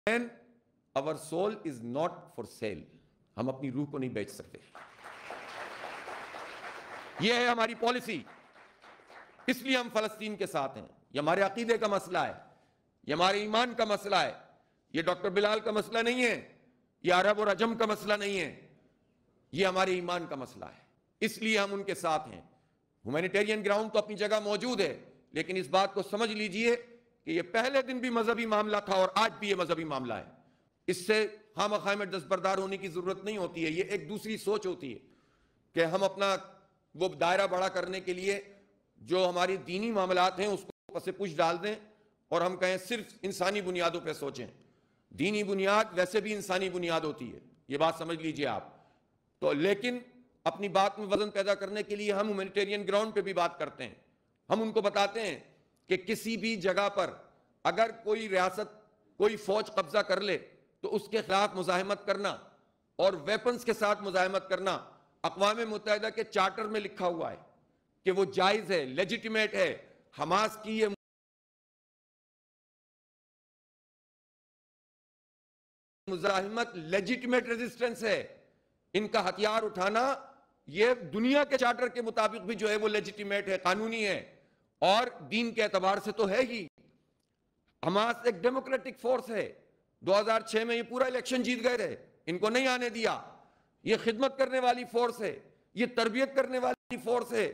our soul is not for sale. ہم اپنی روح کو نہیں بیچ سکتے. یہ ہے ہماری پالیسی. اس لیے ہم فلسطین کے ساتھ ہیں. یہ ہمارے عقیدے کا مسئلہ ہے, یہ ہمارے ایمان کا مسئلہ ہے. یہ ڈاکٹر بلال کا مسئلہ نہیں ہے, یہ عرب اور عجم کا مسئلہ نہیں ہے, یہ ہمارے ایمان کا مسئلہ ہے. اس لیے ہم ان کے ساتھ ہیں. ہیومینیٹیرین گراؤنڈ تو اپنی جگہ موجود ہے, لیکن اس بات کو سمجھ لیجئے کہ یہ پہلے دن بھی مذہبی معاملہ تھا اور آج بھی یہ مذہبی معاملہ ہے. اس سے خام خواہ میں دستبردار ہونے کی ضرورت نہیں ہوتی ہے. یہ ایک دوسری سوچ ہوتی ہے کہ ہم اپنا وہ دائرہ بڑا کرنے کے لیے جو ہماری دینی معاملات ہیں اس کو پس پش ڈال دیں اور ہم کہیں صرف انسانی بنیادوں پہ سوچیں. دینی بنیاد ویسے بھی انسانی بنیاد ہوتی ہے, یہ بات سمجھ لیجئے آپ. تو لیکن اپنی بات میں وزن پیدا کرنے کے لیے ہم ہیومینیٹیرین گراؤنڈ پہ بھی بات کرتے ہیں. ہم ان کو بتاتے ہیں کہ کسی بھی جگہ پر اگر کوئی ریاست کوئی فوج قبضہ کر لے تو اس کے خلاف مزاحمت کرنا اور ویپنز کے ساتھ مزاحمت کرنا اقوام متحدہ کے چارٹر میں لکھا ہوا ہے کہ وہ جائز ہے, لیجیٹیمیٹ ہے. حماس کی یہ مزاحمت لیجیٹیمیٹ ریزسٹنس ہے. ان کا ہتھیار اٹھانا یہ دنیا کے چارٹر کے مطابق بھی جو ہے وہ لیجیٹیمیٹ ہے, قانونی ہے, اور دین کے اعتبار سے تو ہے ہی. حماس ایک ڈیموکریٹک فورس ہے. 2006 میں یہ پورا الیکشن جیت گئے تھے, ان کو نہیں آنے دیا. یہ خدمت کرنے والی فورس ہے, یہ تربیت کرنے والی فورس ہے,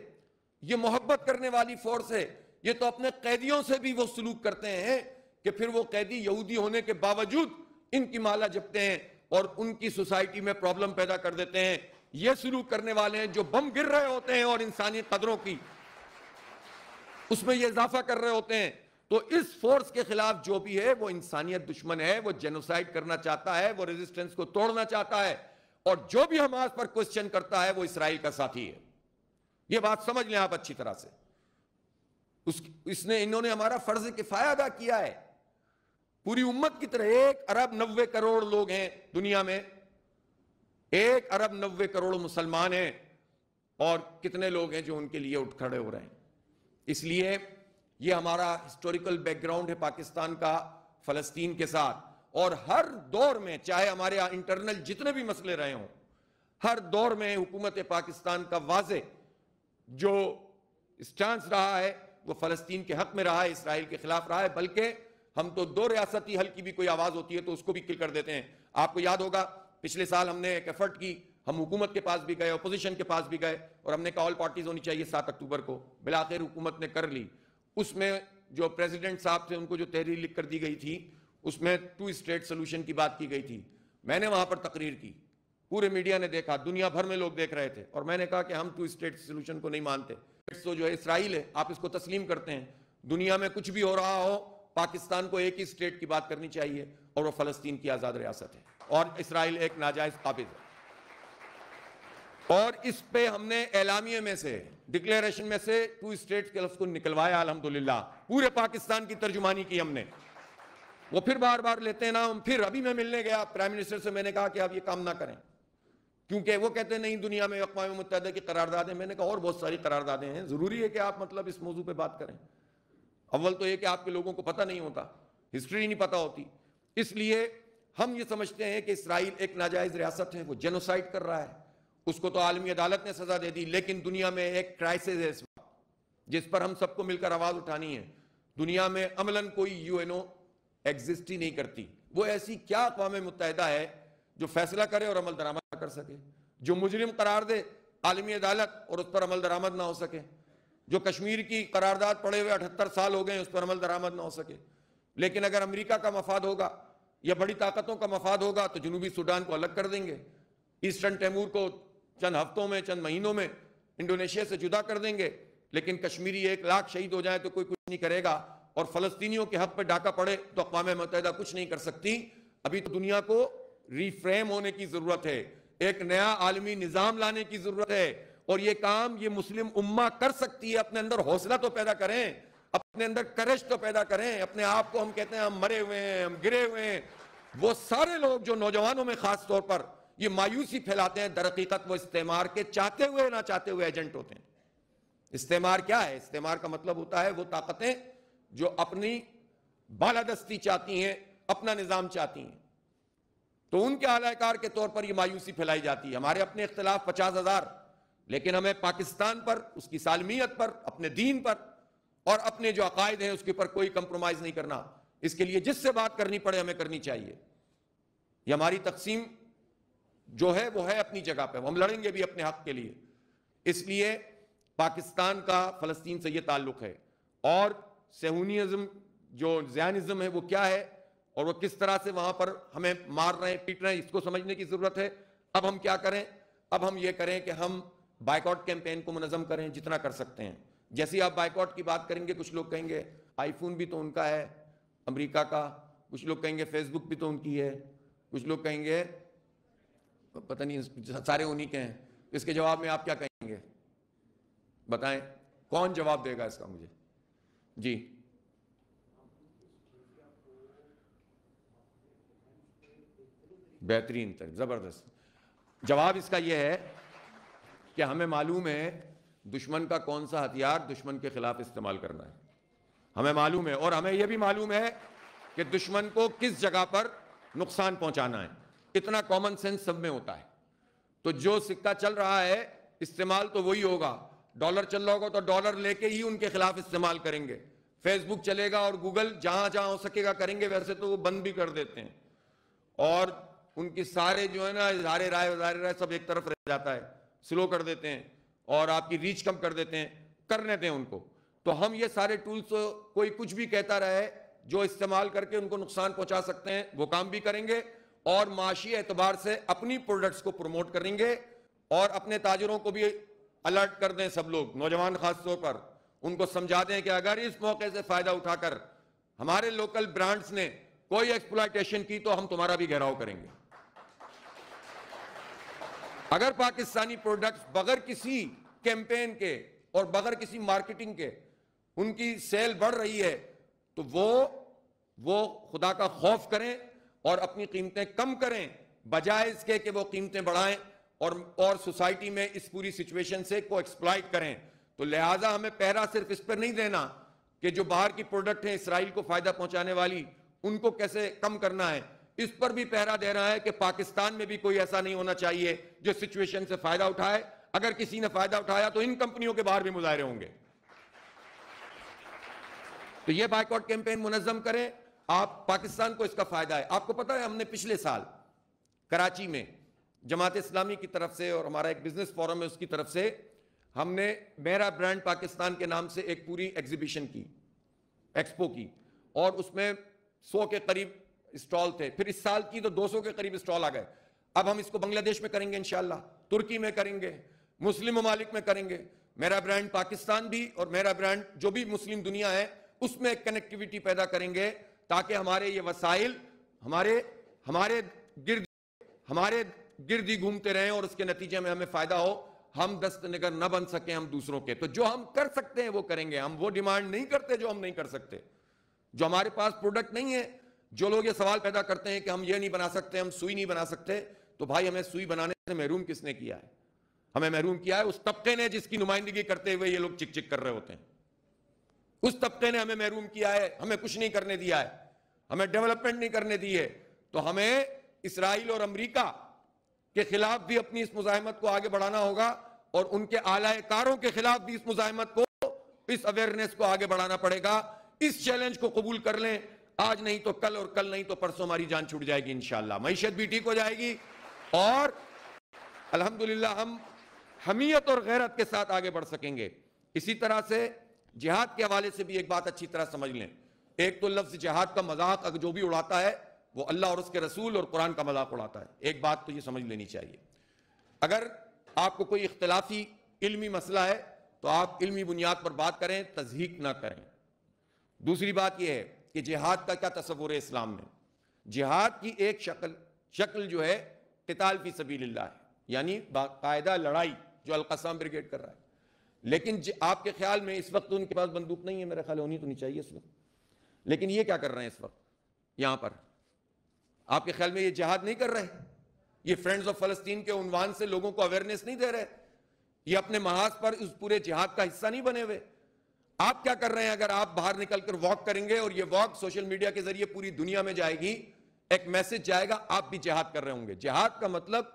یہ محبت کرنے والی فورس ہے. یہ تو اپنے قیدیوں سے بھی وہ سلوک کرتے ہیں کہ پھر وہ قیدی یہودی ہونے کے باوجود ان کی مالا جپتے ہیں اور ان کی سوسائٹی میں پرابلم پیدا کر دیتے ہیں. یہ سلوک کرنے والے ہیں جو بم گر رہے ہوتے ہیں اور انسانی قدروں کی اس میں یہ اضافہ کر رہے ہوتے ہیں. تو اس فورس کے خلاف جو بھی ہے وہ انسانیت دشمن ہے, وہ جینوسائیڈ کرنا چاہتا ہے, وہ ریزسٹنس کو توڑنا چاہتا ہے, اور جو بھی حماس پر کوسچن کرتا ہے وہ اسرائیل کا ساتھی ہے. یہ بات سمجھ لیں آپ اچھی طرح سے. انہوں نے ہمارا فرض کفایہ ادا کیا ہے. پوری امت کی طرح 1 ارب 90 کروڑ لوگ ہیں دنیا میں, 1 ارب 90 کروڑ مسلمان ہیں, اور کتنے لوگ ہیں جو ان کے لیے اٹھ کھڑے ہو رہے ہیں. اس لیے یہ ہمارا ہسٹوریکل بیک گراؤنڈ ہے پاکستان کا فلسطین کے ساتھ. اور ہر دور میں چاہے ہمارے انٹرنل جتنے بھی مسئلے رہے ہوں, ہر دور میں حکومت پاکستان کا واضح جو اسٹانس رہا ہے وہ فلسطین کے حق میں رہا ہے, اسرائیل کے خلاف رہا ہے. بلکہ ہم تو 2 ریاستی حل کی بھی کوئی آواز ہوتی ہے تو اس کو بھی کل کر دیتے ہیں. آپ کو یاد ہوگا پچھلے سال ہم نے ایک ایفرٹ کی, ہم حکومت کے پاس بھی گئے, اپوزیشن کے پاس بھی گئے, اور ہم نے کہا آل پارٹیز ہونی چاہیے 7 اکتوبر کو. بالآخر حکومت نے کر لی. اس میں جو پریزیڈنٹ صاحب تھے ان کو جو تحریر لکھ کر دی گئی تھی اس میں 2 اسٹیٹ سولوشن کی بات کی گئی تھی. میں نے وہاں پر تقریر کی, پورے میڈیا نے دیکھا, دنیا بھر میں لوگ دیکھ رہے تھے, اور میں نے کہا کہ ہم 2 اسٹیٹ سولوشن کو نہیں مانتے. تو جو ہے اسرائیل ہے آپ اس کو تسلیم کرتے ہیں, دنیا میں کچھ بھی ہو رہا ہو پاکستان کو ایک ہی اسٹیٹ کی بات کرنی چاہیے اور وہ فلسطین کی آزاد ریاست ہے, اور اسرائیل ایک ناجائز قابض ہے. اور اس پہ ہم نے اعلامیے میں سے ڈکلیریشن میں سے 2 اسٹیٹس کے لفظ کو نکلوایا. الحمدللہ پورے پاکستان کی ترجمانی کی ہم نے. وہ پھر بار بار لیتے ہیں نا. پھر ابھی میں ملنے گیا پرائم منسٹر سے, میں نے کہا کہ آپ یہ کام نہ کریں, کیونکہ وہ کہتے ہیں نہیں دنیا میں اقوام متحدہ کی قراردادیں. میں نے کہا اور بہت ساری قراردادیں ہیں, ضروری ہے کہ آپ مطلب اس موضوع پہ بات کریں. اول تو یہ کہ آپ کے لوگوں کو پتہ نہیں ہوتا, ہسٹری نہیں پتہ ہوتی. اس لیے ہم یہ سمجھتے ہیں کہ اسرائیل ایک ناجائز ریاست ہے, وہ جینوسائیڈ کر رہا ہے. اس کو تو عالمی عدالت نے سزا دے دی, لیکن دنیا میں ایک کرائسس ہے اس وقت جس پر ہم سب کو مل کر آواز اٹھانی ہے. دنیا میں عملاً کوئی UNO ایگزسٹ ہی نہیں کرتی. وہ ایسی کیا اقوام متحدہ ہے جو فیصلہ کرے اور عمل درآمد کر سکے, جو مجرم قرار دے عالمی عدالت اور اس پر عمل درآمد نہ ہو سکے, جو کشمیر کی قرارداد پڑے ہوئے 78 سال ہو گئے اس پر عمل درآمد نہ ہو سکے. لیکن اگر امریکہ کا مفاد ہوگا یا بڑی طاقتوں کا مفاد ہوگا تو جنوبی سوڈان کو الگ کر دیں گے, ایسٹرن تیمور کو چند ہفتوں میں چند مہینوں میں انڈونیشیا سے جدا کر دیں گے. لیکن کشمیری 1 لاکھ شہید ہو جائے تو کوئی کچھ نہیں کرے گا, اور فلسطینیوں کے حق پہ ڈاکہ پڑے تو اقوام متحدہ کچھ نہیں کر سکتی. ابھی تو دنیا کو ریفریم ہونے کی ضرورت ہے, ایک نیا عالمی نظام لانے کی ضرورت ہے, اور یہ کام یہ مسلم امہ کر سکتی ہے. اپنے اندر حوصلہ تو پیدا کریں, اپنے اندر کرش تو پیدا کریں. اپنے آپ کو ہم کہتے ہیں ہم مرے ہوئے ہیں, ہم گرے ہوئے ہیں. وہ سارے لوگ جو نوجوانوں میں خاص طور پر یہ مایوسی پھیلاتے ہیں, در حقیقت وہ استعمار کے چاہتے ہوئے نہ چاہتے ہوئے ایجنٹ ہوتے ہیں. استعمار کیا ہے؟ استعمار کا مطلب ہوتا ہے وہ طاقتیں جو اپنی بالادستی چاہتی ہیں اپنا نظام چاہتی ہیں، تو ان کے اعلی کار کے طور پر یہ مایوسی پھیلائی جاتی ہے۔ ہمارے اپنے اختلاف 50,000، لیکن ہمیں پاکستان پر، اس کی سالمیت پر، اپنے دین پر اور اپنے جو عقائد ہیں اس کے اوپر کوئی کمپرومائز نہیں کرنا۔ اس کے لیے جس سے بات کرنی پڑے ہمیں کرنی چاہیے۔ یہ ہماری تقسیم جو ہے وہ ہے اپنی جگہ پہ، ہم لڑیں گے بھی اپنے حق کے لیے۔ اس لیے پاکستان کا فلسطین سے یہ تعلق ہے، اور صہیونیزم جو زیانزم ہے وہ کیا ہے اور وہ کس طرح سے وہاں پر ہمیں مار رہے ہیں، پیٹ رہے ہیں، اس کو سمجھنے کی ضرورت ہے۔ اب ہم کیا کریں؟ اب ہم یہ کریں کہ ہم بائیکاٹ کیمپین کو منظم کریں جتنا کر سکتے ہیں۔ جیسے آپ بائیکاٹ کی بات کریں گے، کچھ لوگ کہیں گے آئی فون بھی تو ان کا ہے امریکہ کا، کچھ لوگ کہیں گے فیس بک بھی تو ان کی ہے، کچھ لوگ کہیں گے پتہ نہیں سارے انہی کے ہیں۔ اس کے جواب میں آپ کیا کہیں گے؟ بتائیں، کون جواب دے گا اس کا مجھے؟ جی بہترین تر زبردست جواب اس کا یہ ہے کہ ہمیں معلوم ہے دشمن کا کون سا ہتھیار دشمن کے خلاف استعمال کرنا ہے، ہمیں معلوم ہے، اور ہمیں یہ بھی معلوم ہے کہ دشمن کو کس جگہ پر نقصان پہنچانا ہے۔ اتنا کامن سینس سب میں ہوتا ہے۔ تو جو سکہ چل رہا ہے استعمال تو وہی ہوگا، ڈالر چل رہا ہوگا تو ڈالر لے کے ہی ان کے خلاف استعمال کریں گے۔ فیس بک چلے گا اور گوگل جہاں جہاں ہو سکے گا کریں گے، ویسے تو وہ بند بھی کر دیتے ہیں، اور ان کی سارے جو ہے نا اظہار رائے سب ایک طرف رہ جاتا ہے، سلو کر دیتے ہیں اور آپ کی ریچ کم کر دیتے ہیں، کرنے دیں ان کو۔ تو ہم یہ سارے ٹولز کوئی کچھ بھی کہتا رہے جو استعمال کر کے ان کو نقصان پہنچا سکتے ہیں وہ کام بھی کریں گے، اور معاشی اعتبار سے اپنی پروڈکٹس کو پروموٹ کریں گے، اور اپنے تاجروں کو بھی الرٹ کر دیں، سب لوگ نوجوان خاص طور پر ان کو سمجھا دیں کہ اگر اس موقع سے فائدہ اٹھا کر ہمارے لوکل برانڈز نے کوئی ایکسپلائٹیشن کی تو ہم تمہارا بھی گھیراؤ کریں گے۔ اگر پاکستانی پروڈکٹس بغیر کسی کیمپین کے اور بغیر کسی مارکیٹنگ کے ان کی سیل بڑھ رہی ہے تو وہ خدا کا خوف کریں اور اپنی قیمتیں کم کریں، بجائے اس کے کہ وہ قیمتیں بڑھائیں اور سوسائٹی میں اس پوری سچویشن سے کو ایکسپلائٹ کریں۔ تو لہٰذا ہمیں پہرا صرف اس پر نہیں دینا کہ جو باہر کی پروڈکٹ ہیں اسرائیل کو فائدہ پہنچانے والی ان کو کیسے کم کرنا ہے، اس پر بھی پہرا دے رہا ہے کہ پاکستان میں بھی کوئی ایسا نہیں ہونا چاہیے جو سچویشن سے فائدہ اٹھائے۔ اگر کسی نے فائدہ اٹھایا تو ان کمپنیوں کے باہر بھی مظاہرے ہوں گے۔ تو یہ بائیکاٹ کیمپین منظم کریں، آپ پاکستان کو اس کا فائدہ ہے۔ آپ کو پتہ ہے ہم نے پچھلے سال کراچی میں جماعت اسلامی کی طرف سے اور ہمارا ایک بزنس فورم ہے اس کی طرف سے ہم نے میرا برانڈ پاکستان کے نام سے ایک پوری ایگزیبیشن کی، ایکسپو کی، اور اس میں 100 کے قریب اسٹال تھے۔ پھر اس سال کی تو 200 کے قریب اسٹال آ گئے۔ اب ہم اس کو بنگلہ دیش میں کریں گے انشاءاللہ، ترکی میں کریں گے، مسلم ممالک میں کریں گے۔ میرا برانڈ پاکستان بھی اور میرا برانڈ جو بھی مسلم دنیا ہے اس میں ایک کنیکٹیویٹی پیدا کریں گے، تاکہ ہمارے یہ وسائل ہمارے گرد ہی گھومتے رہیں اور اس کے نتیجے میں ہمیں فائدہ ہو، ہم دست نگر نہ بن سکیں ہم دوسروں کے۔ تو جو ہم کر سکتے ہیں وہ کریں گے، ہم وہ ڈیمانڈ نہیں کرتے جو ہم نہیں کر سکتے۔ جو ہمارے پاس پروڈکٹ نہیں ہے، جو لوگ یہ سوال پیدا کرتے ہیں کہ ہم یہ نہیں بنا سکتے، ہم سوئی نہیں بنا سکتے، تو بھائی ہمیں سوئی بنانے سے محروم کس نے کیا ہے؟ ہمیں محروم کیا ہے اس طبقے نے جس کی نمائندگی کرتے ہوئے یہ لوگ چک چک کر رہے ہوتے ہیں۔ اس طبقے نے ہمیں محروم کیا ہے، ہمیں کچھ نہیں کرنے دیا ہے، ہمیں ڈیولپمنٹ نہیں کرنے دی ہے۔ تو ہمیں اسرائیل اور امریکہ کے خلاف بھی اپنی اس مزاحمت کو آگے بڑھانا ہوگا، اور ان کے اعلی کاروں کے خلاف بھی اس مزاحمت کو، اس اویئرنیس کو آگے بڑھانا پڑے گا۔ اس چیلنج کو قبول کر لیں، آج نہیں تو کل، اور کل نہیں تو پرسوں ہماری جان چھوٹ جائے گی انشاءاللہ، معیشت بھی ٹھیک ہو جائے گی، اور الحمدللہ ہم حمیت اور غیرت کے ساتھ آگے بڑھ سکیں گے۔ اسی طرح سے جہاد کے حوالے سے بھی ایک بات اچھی طرح سمجھ لیں۔ ایک تو لفظ جہاد کا مذاق اگر جو بھی اڑاتا ہے وہ اللہ اور اس کے رسول اور قرآن کا مذاق اڑاتا ہے۔ ایک بات تو یہ سمجھ لینی چاہیے، اگر آپ کو کوئی اختلافی علمی مسئلہ ہے تو آپ علمی بنیاد پر بات کریں، تضحیک نہ کریں۔ دوسری بات یہ ہے کہ جہاد کا کیا تصور ہے اسلام میں؟ جہاد کی ایک شکل جو ہے قتال فی سبیل اللہ ہے، یعنی باقاعدہ لڑائی جو القصام بریگیڈ کر رہا ہے۔ لیکن آپ کے خیال میں اس وقت ان کے پاس بندوق نہیں ہے، میرا خیال ہونی تو نہیں چاہیے اس وقت، لیکن یہ کیا کر رہے ہیں اس وقت یہاں پر؟ آپ کے خیال میں یہ جہاد نہیں کر رہے؟ یہ فرینڈز آف فلسطین کے عنوان سے لوگوں کو اویئرنیس نہیں دے رہے؟ یہ اپنے محاذ پر اس پورے جہاد کا حصہ نہیں بنے ہوئے؟ آپ کیا کر رہے ہیں؟ اگر آپ باہر نکل کر واک کریں گے اور یہ واک سوشل میڈیا کے ذریعے پوری دنیا میں جائے گی، ایک میسج جائے گا، آپ بھی جہاد کر رہے ہوں گے۔ جہاد کا مطلب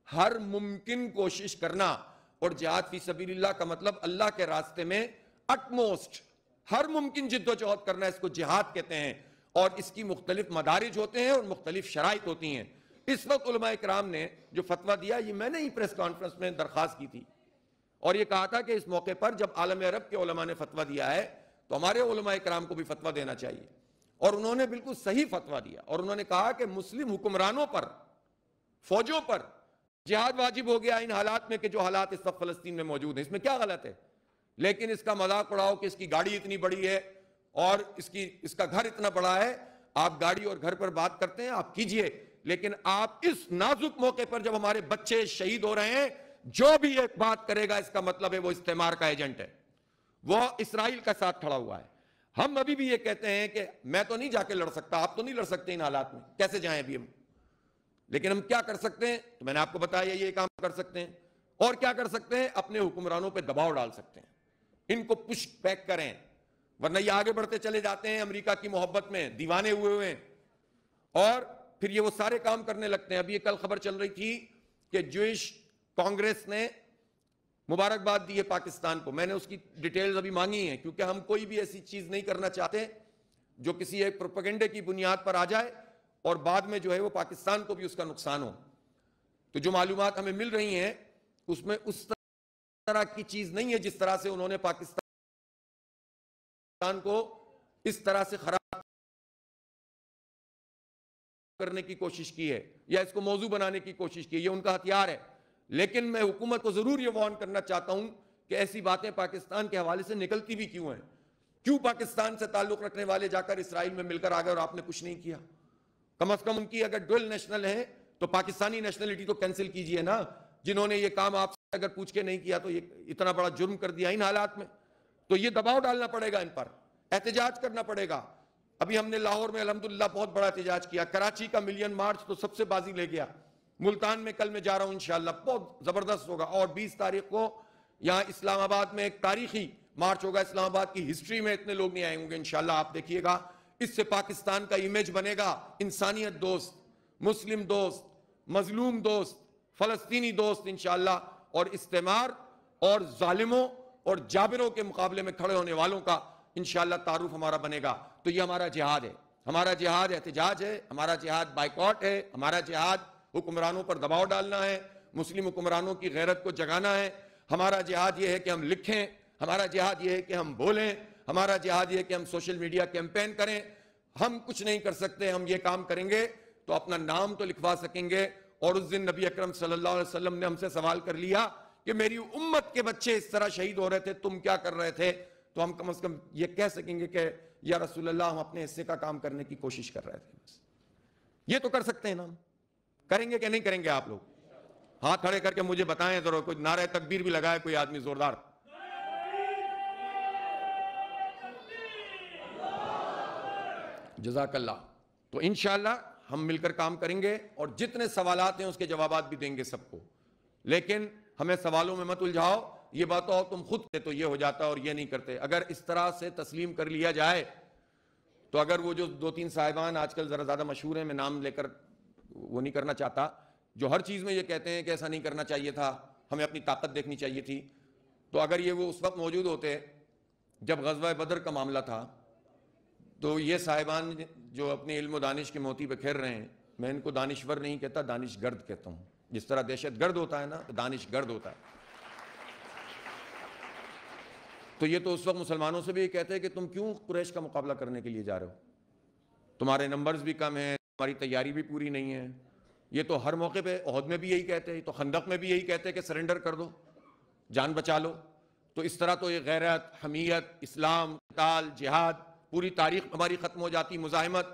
ہر ممکن کوشش کرنا، اور جہاد فی سبیل اللہ کا مطلب اللہ کے راستے میں اٹموسٹ ہر ممکن جد و جہد کرنا، اس کو جہاد کہتے ہیں، اور اس کی مختلف مدارج ہوتے ہیں اور مختلف شرائط ہوتی ہیں۔ اس وقت علماء اکرام نے جو فتویٰ دیا، یہ میں نے ہی پریس کانفرنس میں درخواست کی تھی اور یہ کہا تھا کہ اس موقع پر جب عالم عرب کے علماء نے فتویٰ دیا ہے تو ہمارے علماء اکرام کو بھی فتویٰ دینا چاہیے، اور انہوں نے بالکل صحیح فتویٰ دیا، اور انہوں نے کہا کہ مسلم حکمرانوں پر، فوجوں پر جہاد واجب ہو گیا ان حالات میں کہ جو حالات اس وقت فلسطین میں موجود ہیں۔ اس میں کیا غلط ہے؟ لیکن اس کا مذاق اڑاؤ کہ اس کی گاڑی اتنی بڑی ہے اور اس کا گھر اتنا بڑا ہے، آپ گاڑی اور گھر پر بات کرتے ہیں، آپ کیجئے، لیکن آپ اس نازک موقع پر جب ہمارے بچے شہید ہو رہے ہیں، جو بھی ایک بات کرے گا اس کا مطلب ہے وہ استعمار کا ایجنٹ ہے، وہ اسرائیل کا ساتھ کھڑا ہوا ہے۔ ہم ابھی بھی یہ کہتے ہیں کہ میں تو نہیں جا کے لڑ سکتا، آپ تو نہیں لڑ سکتے ان حالات میں، کیسے جائیں ابھی ہم؟ لیکن ہم کیا کر سکتے ہیں؟ تو میں نے آپ کو بتایا یہ کام کر سکتے ہیں، اور کیا کر سکتے ہیں؟ اپنے حکمرانوں پہ دباؤ ڈال سکتے ہیں، ان کو پش بیک کریں، ورنہ یہ آگے بڑھتے چلے جاتے ہیں امریکہ کی محبت میں، دیوانے ہوئے ہیں، اور پھر یہ وہ سارے کام کرنے لگتے ہیں۔ ابھی یہ کل خبر چل رہی تھی کہ جوئش کانگریس نے مبارکباد دی ہے پاکستان کو، میں نے اس کی ڈیٹیلز ابھی مانگی ہیں، کیونکہ ہم کوئی بھی ایسی چیز نہیں کرنا چاہتے جو کسی ایک پروپیگنڈے کی بنیاد پر آ جائے اور بعد میں جو ہے وہ پاکستان کو بھی اس کا نقصان ہو۔ تو جو معلومات ہمیں مل رہی ہیں اس میں اس طرح کی چیز نہیں ہے جس طرح سے انہوں نے پاکستان کو اس طرح سے خراب کرنے کی کوشش کی ہے یا اس کو موضوع بنانے کی کوشش کی ہے، یہ ان کا ہتھیار ہے۔ لیکن میں حکومت کو ضرور یہ وارن کرنا چاہتا ہوں کہ ایسی باتیں پاکستان کے حوالے سے نکلتی بھی کیوں ہیں؟ کیوں پاکستان سے تعلق رکھنے والے جا کر اسرائیل میں مل کر آ گئے اور آپ نے کچھ نہیں کیا؟ کم از کم ان کی اگر ڈوئل نیشنل ہے تو پاکستانی نیشنلٹی تو کینسل کیجئے نا، جنہوں نے یہ کام آپ سے اگر پوچھ کے نہیں کیا تو یہ اتنا بڑا جرم کر دیا ان حالات میں، تو یہ دباؤ ڈالنا پڑے گا ان پر، احتجاج کرنا پڑے گا۔ ابھی ہم نے لاہور میں الحمدللہ بہت بڑا احتجاج کیا، کراچی کا ملین مارچ تو سب سے بازی لے گیا، ملتان میں کل میں جا رہا ہوں انشاءاللہ، بہت زبردست ہوگا، اور 20 تاریخ کو یہاں اسلام آباد میں ایک تاریخی مارچ ہوگا، اسلام آباد کی ہسٹری میں اتنے لوگ نہیں آئے ہوں گے انشاءاللہ، آپ دیکھیے گا، اس سے پاکستان کا امیج بنے گا انسانیت دوست، مسلم دوست، مظلوم دوست، فلسطینی دوست انشاءاللہ، اور استعمار اور ظالموں اور جابروں کے مقابلے میں کھڑے ہونے والوں کا انشاءاللہ تعارف ہمارا بنے گا۔ تو یہ ہمارا جہاد ہے، ہمارا جہاد احتجاج ہے، ہمارا جہاد بائیکاٹ ہے، ہمارا جہاد حکمرانوں پر دباؤ ڈالنا ہے، مسلم حکمرانوں کی غیرت کو جگانا ہے، ہمارا جہاد یہ ہے کہ ہم لکھیں، ہمارا جہاد یہ ہے کہ ہم بولیں، ہمارا جہاد یہ ہے کہ ہم سوشل میڈیا کیمپین کریں۔ ہم کچھ نہیں کر سکتے، ہم یہ کام کریں گے تو اپنا نام تو لکھوا سکیں گے، اور اس دن نبی اکرم صلی اللہ علیہ وسلم نے ہم سے سوال کر لیا کہ میری امت کے بچے اس طرح شہید ہو رہے تھے، تم کیا کر رہے تھے؟ تو ہم کم از کم یہ کہہ سکیں گے کہ یا رسول اللہ ہم اپنے حصے کا کام کرنے کی کوشش کر رہے تھے، بس یہ تو کر سکتے ہیں نا۔ ہم کریں گے کہ نہیں کریں گے؟ آپ لوگ ہاتھ کھڑے کر کے مجھے بتائیں ذرا، کوئی نعرہ تکبیر بھی لگائے کوئی آدمی زوردار۔ جزاک اللہ۔ تو انشاءاللہ ہم مل کر کام کریں گے، اور جتنے سوالات ہیں اس کے جوابات بھی دیں گے سب کو، لیکن ہمیں سوالوں میں مت الجھاؤ، یہ بتاؤ تم خود سے تو یہ ہو جاتا اور یہ نہیں کرتے۔ اگر اس طرح سے تسلیم کر لیا جائے تو اگر وہ جو 2-3 صاحبان آج کل ذرا زیادہ مشہور ہیں، میں نام لے کر وہ نہیں کرنا چاہتا، جو ہر چیز میں یہ کہتے ہیں کہ ایسا نہیں کرنا چاہیے تھا، ہمیں اپنی طاقت دیکھنی چاہیے تھی، تو اگر یہ وہ اس وقت موجود ہوتے جب غزوہ بدر کا معاملہ تھا، تو یہ صاحبان جو اپنے علم و دانش کے موتی پہ کھیر رہے ہیں، میں ان کو دانشور نہیں کہتا، دانش گرد کہتا ہوں۔ جس طرح دہشت گرد ہوتا ہے نا، تو دانش گرد ہوتا ہے۔ تو یہ تو اس وقت مسلمانوں سے بھی یہ کہتے ہیں کہ تم کیوں قریش کا مقابلہ کرنے کے لیے جا رہے ہو؟ تمہارے نمبرز بھی کم ہیں، تمہاری تیاری بھی پوری نہیں ہے۔ یہ تو ہر موقع پہ احد میں بھی یہی کہتے ہیں، تو خندق میں بھی یہی کہتے ہیں کہ سرنڈر کر دو، جان بچا لو۔ تو اس طرح تو یہ غیرت، حمیت، اسلام، قتال، جہاد، پوری تاریخ ہماری ختم ہو جاتی۔ مزاحمت،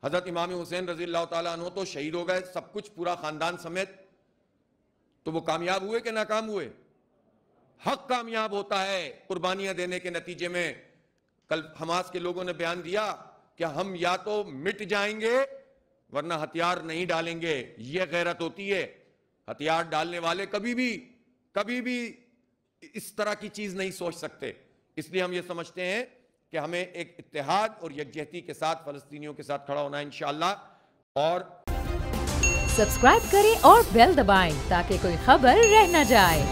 حضرت امام حسین رضی اللہ تعالیٰ عنہ تو شہید ہو گئے، سب کچھ پورا خاندان سمیت، تو وہ کامیاب ہوئے کہ ناکام ہوئے؟ حق کامیاب ہوتا ہے قربانیاں دینے کے نتیجے میں۔ کل حماس کے لوگوں نے بیان دیا کہ ہم یا تو مٹ جائیں گے ورنہ ہتھیار نہیں ڈالیں گے، یہ غیرت ہوتی ہے۔ ہتھیار ڈالنے والے کبھی بھی اس طرح کی چیز نہیں سوچ سکتے۔ اس لیے ہم یہ سمجھتے ہیں کہ ہمیں ایک اتحاد اور یکجہتی کے ساتھ فلسطینیوں کے ساتھ کھڑا ہونا ہے انشاءاللہ. اور سبسکرائب کریں اور بیل دبائیں تاکہ کوئی خبر رہ نہ جائے.